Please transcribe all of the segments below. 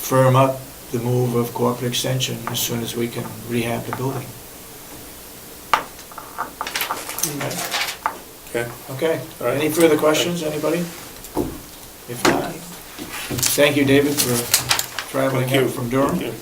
firm up the move of Cooperative Extension as soon as we can rehab the building. Okay. Okay, All right. any further questions, anybody? If not, thank you, David, for traveling Thank you. up from Durham. Thank you.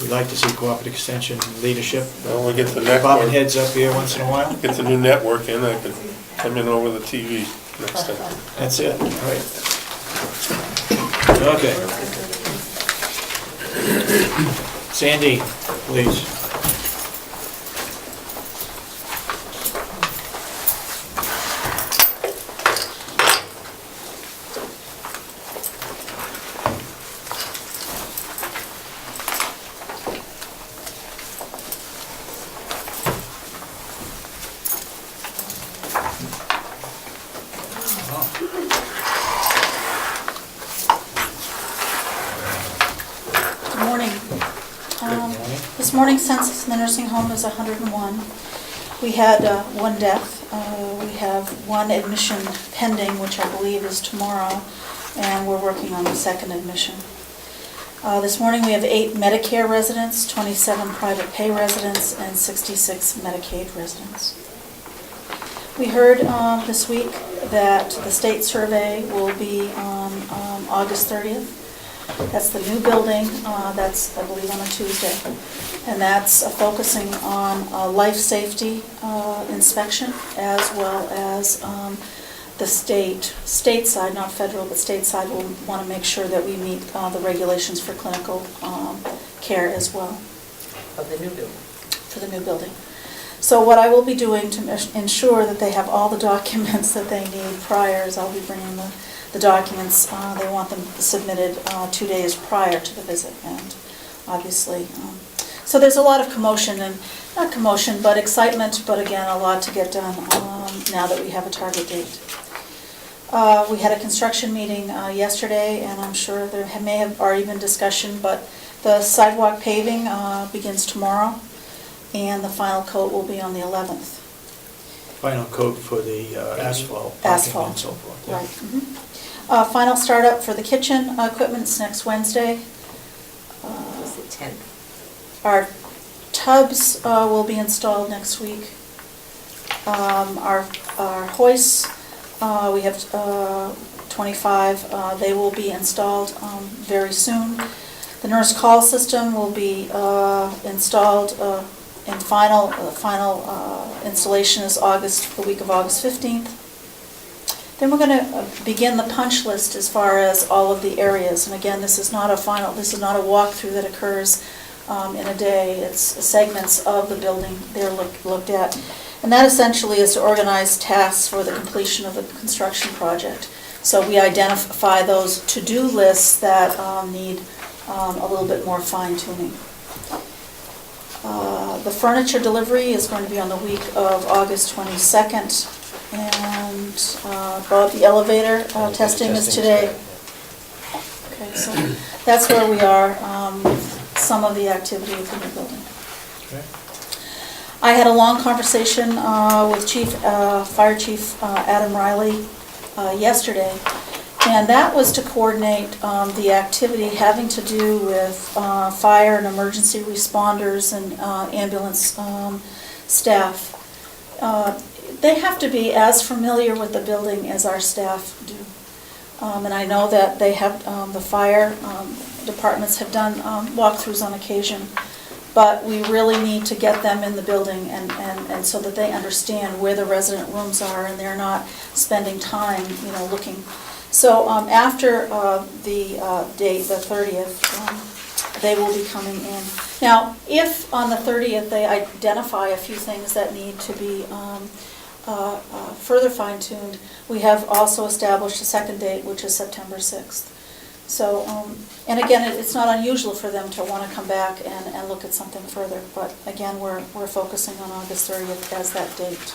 We'd like to see Cooperative Extension leadership. Well, we get the Bobbing network, heads up here once in a while. get the new network in, I could come in over the TV next time. That's it, all right. Okay. Sandy, please. Good morning. This morning's census in the nursing home is 101. We had one death. We have one admission pending, which I believe is tomorrow, and we're working on the second admission. This morning we have 8 Medicare residents, 27 private pay residents, and 66 Medicaid residents. We heard this week that the state survey will be on August 30th. That's the new building, that's, I believe, on a Tuesday. And that's focusing on life safety inspection, as well as the stateside, not federal, but stateside will want to make sure that we meet the regulations for clinical care as well. Of the new building. For the new building. So what I will be doing to ensure that they have all the documents that they need prior is I'll be bringing the documents. They want them submitted 2 days prior to the visit, and obviously, so there's a lot of commotion, and not commotion, but excitement, but again, a lot to get done now that we have a target date. We had a construction meeting yesterday, and I'm sure there may have already been discussion, but the sidewalk paving begins tomorrow, and the final coat will be on the 11th. Final coat for the asphalt. Asphalt. Parking and so forth. Yeah. Right. Mhm. Final startup for the kitchen equipment's next Wednesday. It's the 10th. Our tubs will be installed next week. Our hoists, we have 25. They will be installed very soon. The nurse call system will be installed. And final installation is the week of August 15th. Then we're going to begin the punch list as far as all of the areas. And again, this is not a walkthrough that occurs in a day. It's segments of the building they're looked at. And that essentially is to organize tasks for the completion of the construction project. So we identify those to-do lists that need a little bit more fine-tuning. The furniture delivery is going to be on the week of August 22nd, and Bob, the elevator testing is today. Okay, so that's where we are with some of the activity of the new building. Okay. I had a long conversation with Fire Chief Adam Riley yesterday, and that was to coordinate the activity having to do with fire and emergency responders and ambulance staff. They have to be as familiar with the building as our staff do. And I know that they have, the fire departments have done walkthroughs on occasion, but we really need to get them in the building and so that they understand where the resident rooms are and they're not spending time, looking. So after the date, the 30th, they will be coming in. Now, if on the 30th they identify a few things that need to be further fine-tuned, we have also established a second date, which is September 6th. So, and again, it's not unusual for them to want to come back and look at something further, but again, we're focusing on August 30th as that date.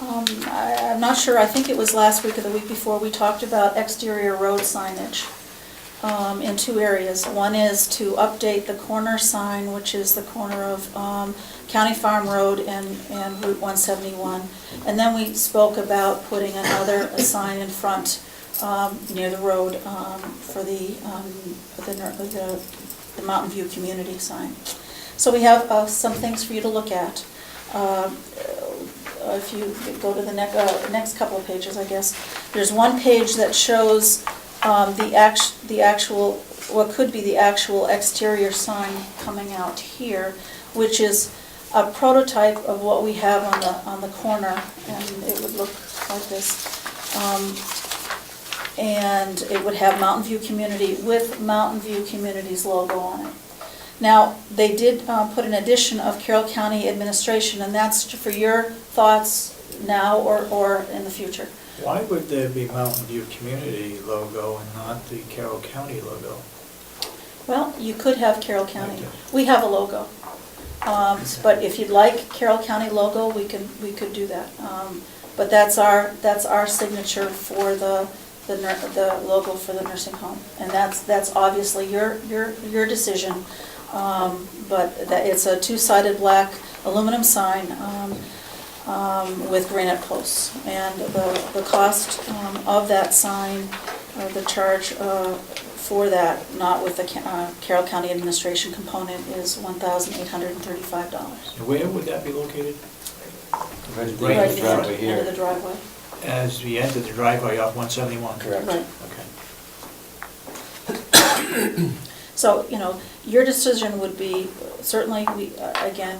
I'm not sure, I think it was last week or the week before, we talked about exterior road signage. in two areas. One is to update the corner sign, which is the corner of County Farm Road and Route 171. And then we spoke about putting another sign in front near the road for the Mountain View Community sign. So we have some things for you to look at. If you go to the next couple of pages, I guess, there's one page that shows the actual, what could be the actual exterior sign coming out here, which is a prototype of what we have on the corner, and it would look like this. And it would have Mountain View Community with Mountain View Community's logo on it. Now, they did put an addition of Carroll County Administration, and that's for your thoughts now or in the future. Why would there be Mountain View Community logo and not the Carroll County logo? Well, you could have Carroll County. We have a logo. But if you'd like Carroll County logo, we could do that. But that's our signature for the logo for the nursing home, and that's obviously your decision. But it's a two-sided black aluminum sign with granite posts, and the cost of that sign, or the charge for that, not with the Carroll County Administration component, is $1,835. And where would that be located? Right Right in in the the driveway end of the here. driveway. As we enter the driveway off 171? Correct. Right. Okay. So, your decision would be, certainly, again,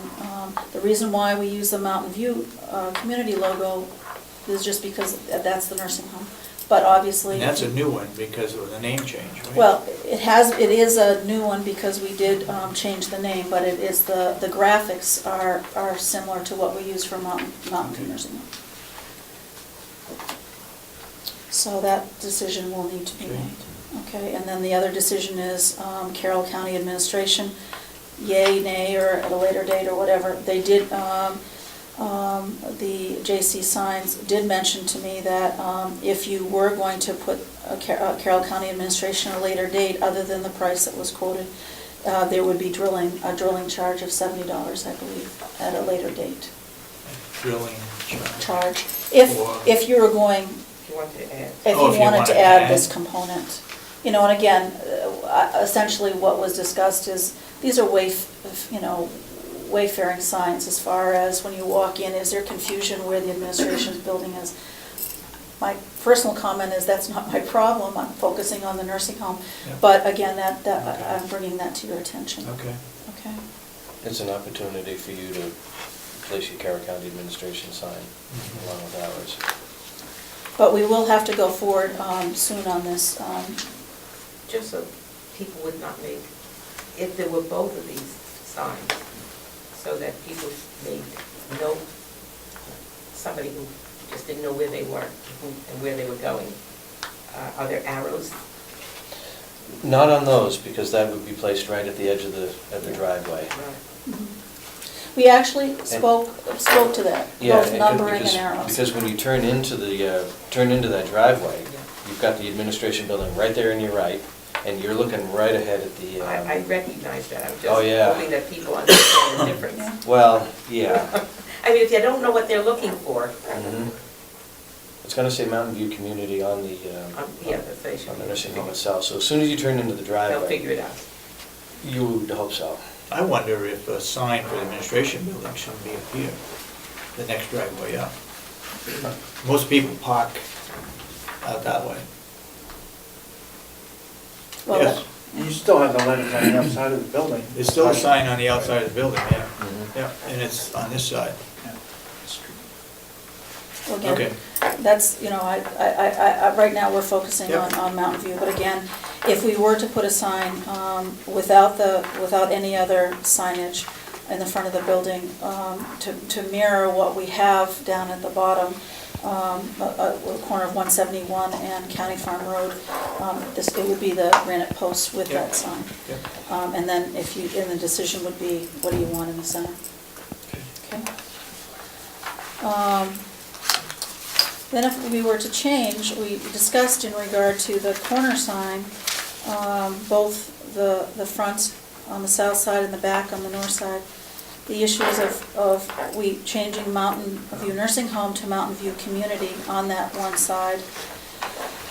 the reason why we use the Mountain View Community logo is just because that's the nursing home. But obviously... And that's a new one because of the name change, right? Well, it is a new one because we did change the name, but it is the graphics are similar to what we use for Mountain View Nursing Home. So that decision will need to be made. Okay, and then the other decision is Carroll County Administration, yay, nay, or at a later date or whatever. They did, the JC Signs did mention to me that if you were going to put a Carroll County Administration at a later date, other than the price that was quoted, there would be a drilling charge of $70, I believe, at a later date. Drilling Charge. If you were going... If you want to add. If you wanted to add this component. And again, essentially what was discussed is, these are wayfaring signs as far as when you walk in, is there confusion where the administration's building is? My personal comment is that's not my problem, I'm focusing on the nursing home. Yeah. But again, Okay. I'm bringing that to your attention. Okay. Okay. It's an opportunity for you to place your Carroll County Administration sign along with ours. But we will have to go forward soon on this. Just so people would not make, if there were both of these signs, so that people may know, somebody who just didn't know where they were and where they were going. Are there arrows? Not on those, because that would be placed right at the edge of the driveway. We actually spoke to that, Yeah, both numbering and arrows. because when you turn into that driveway, you've got the administration building right there in your right, and you're looking right ahead at the... I recognize that, I'm Oh, just yeah. hoping that people understand the difference. Well, yeah. I mean, if you don't know what they're looking for, It's going to say Mountain View Community on the they should on the be. nursing home itself. So as soon as you turn into the driveway, They'll figure it out. you would hope so. I wonder if a sign for the administration building should be up here, the next driveway up. Most people park out that way. Well, Yes, You still have the letters on the outside of the building. there's still a sign on the outside of the building, yeah. Mhm. Yeah, and it's on this side. Well, Okay. again, that's, right now we're focusing Yep. on Mountain View, but again, if we were to put a sign without any other signage in the front of the building, to mirror what we have down at the bottom, the corner of 171 and County Farm Road, it would be the granite posts with Yep. that sign. Yep. And then the decision would be, what do you want in the center? Okay. Then if we were to change, we discussed in regard to the corner sign, both the front on the south side and the back on the north side. The issues of we changing Mountain View Nursing Home to Mountain View Community on that one side,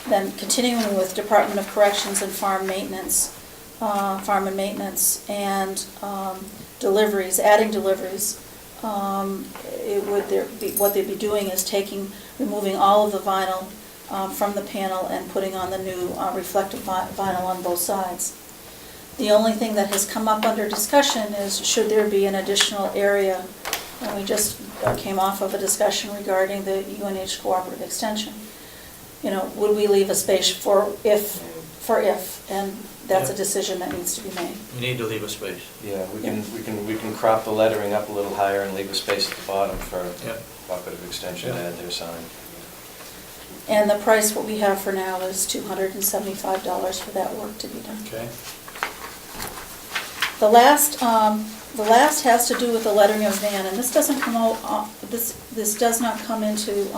then continuing with Department of Corrections and farm and maintenance, and deliveries, adding deliveries. What they'd be doing is removing all of the vinyl from the panel and putting on the new reflective vinyl on both sides. The only thing that has come up under discussion is should there be an additional area, and we just came off of a discussion regarding the UNH cooperative extension. You know, would we leave a space for if, and that's a decision that needs to be made. We need to leave a space. Yeah, we can crop the lettering up a little higher and leave a space at the bottom for Yep. cooperative extension to Yep. add their sign. And the price what we have for now is $275 for that work to be done. Okay. The last has to do with the lettering of van, and this doesn't come out, this does not come into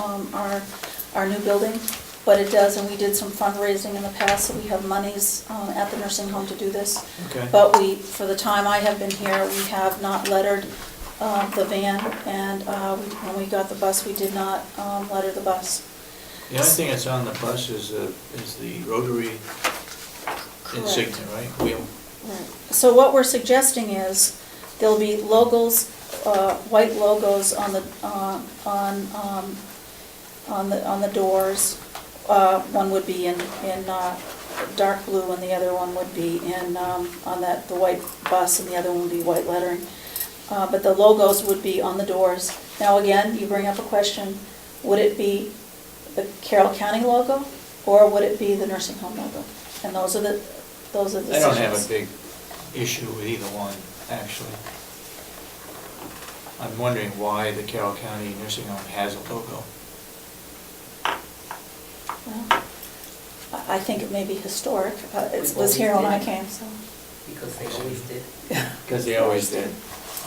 our new building, but it does, and we did some fundraising in the past, so we have monies at the nursing home to do this. Okay. But for the time I have been here, we have not lettered the van, and when we got the bus, we did not letter the bus. The only thing that's on the bus is the rotary insignia, right? Wheel. Right. So what we're suggesting is there'll be logos, white logos on the doors. One would be in dark blue, and the other one would be on the white bus, and the other one would be white lettering. But the logos would be on the doors. Now again, you bring up a question: would it be the Carroll County logo, or would it be the nursing home logo? And those are the decisions. I don't have a big issue with either one, actually. I'm wondering why the Carroll County Nursing Home has a logo. Well, I think it may be historic. It was here when I came, so. Because they always did. Because they always did.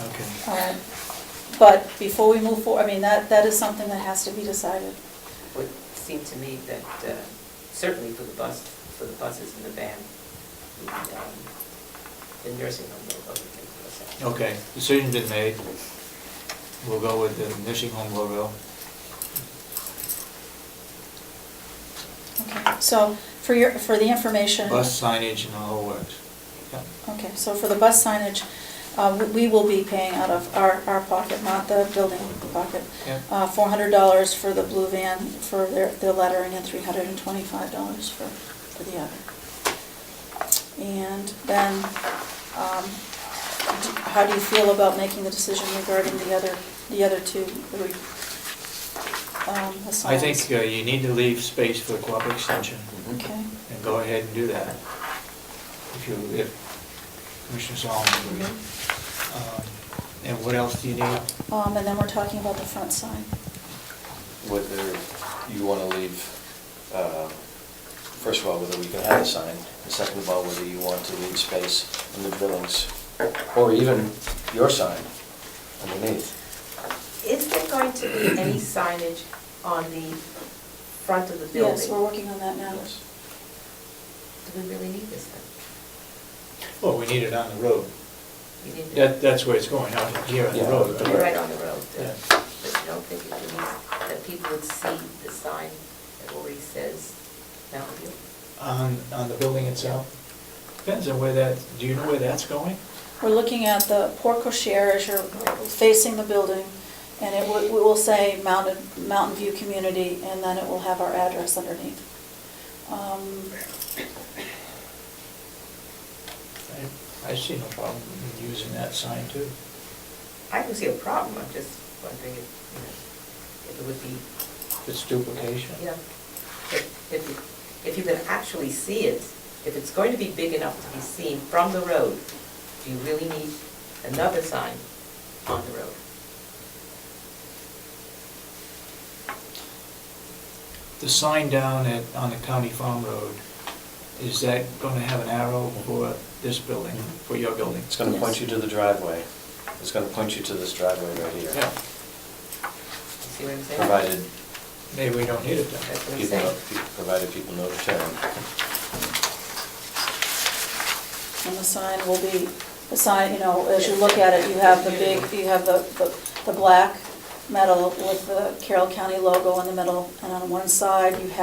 Okay. All right. But before we move forward, I mean, that is something that has to be decided. It would seem to me that certainly for the buses and the van, the nursing home logo would make more sense. Okay, decision's been made. We'll go with the nursing home logo. Okay, so for the information. Bus signage and the whole works. Yeah. Okay, so for the bus signage, we will be paying out of our pocket, not the building pocket. Yeah. $400 for the blue van for their lettering, and $325 for the other. And then, how do you feel about making the decision regarding the other two assignments? I think you need to leave space for cooperative extension. Okay. And go ahead and do that. If Commissioner Solomon agrees. And what else do you need? And then we're talking about the front sign. Whether you want to leave, first of all, whether we can have a sign, and second of all, whether you want to leave space in the buildings, or even your sign underneath. Is there going to be any signage on the front of the building? Yes, we're working on that now. Yes. Do we really need this then? Well, we need it on the road. We need it. That's where it's going, out here on the Yeah. road. You're right on the road. Yeah. But you don't think it would be, that people would see the sign that already says Mountain View? Uh-huh. On the building itself? Depends on do you know where that's going? We're looking at the porte cochere as you're facing the building, and it will say Mountain View Community, and then it will have our address underneath. I see no problem in using that sign too. I don't see a problem, I'm just wondering if it would be, It's duplication. if you can actually see it, if it's going to be big enough to be seen from the road, do you really need another sign on the road? The sign down on the County Farm Road, is that going to have an arrow for this building, for your building? It's going to point you to the driveway. It's going to point you to this driveway right here. Yeah, See what I'm saying? Provided maybe we don't need it then. That's what I'm people, saying. provided people know to turn. And the sign will be, the sign, you know, as you look at it, you have the big, you have the black metal with the Carroll County logo in the middle, and on one side you have